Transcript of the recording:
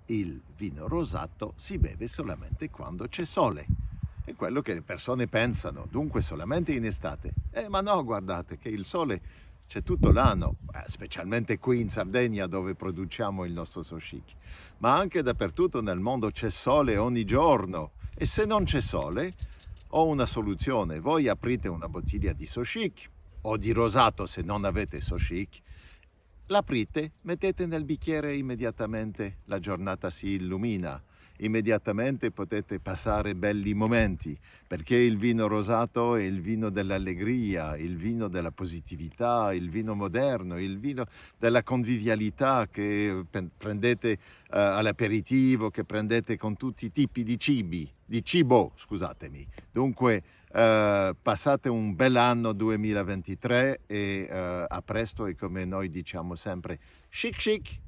il vino rosato si beve solamente quando c'è sole. È quello che le persone pensano, dunque solamente in estate. Ma no, guardate che il sole c'è tutto l'anno, specialmente qui in Sardegna dove produciamo il nostro Sochic. Ma anche dappertutto nel mondo c'è sole ogni giorno. E se non c'è sole, ho una soluzione. Voi aprite una bottiglia di Sochic o di rosato se non avete Sochic, l'aprite, mettete nel bicchiere immediatamente, la giornata si illumina, immediatamente potete passare belli momenti, perché il vino rosato è il vino dell'allegria, il vino della positività, il vino moderno, il vino della convivialità che prendete all'aperitivo, che prendete con tutti i tipi di cibo, scusatemi. Dunque, passate un bel anno 2023 e a presto, e come noi diciamo sempre, chic chic.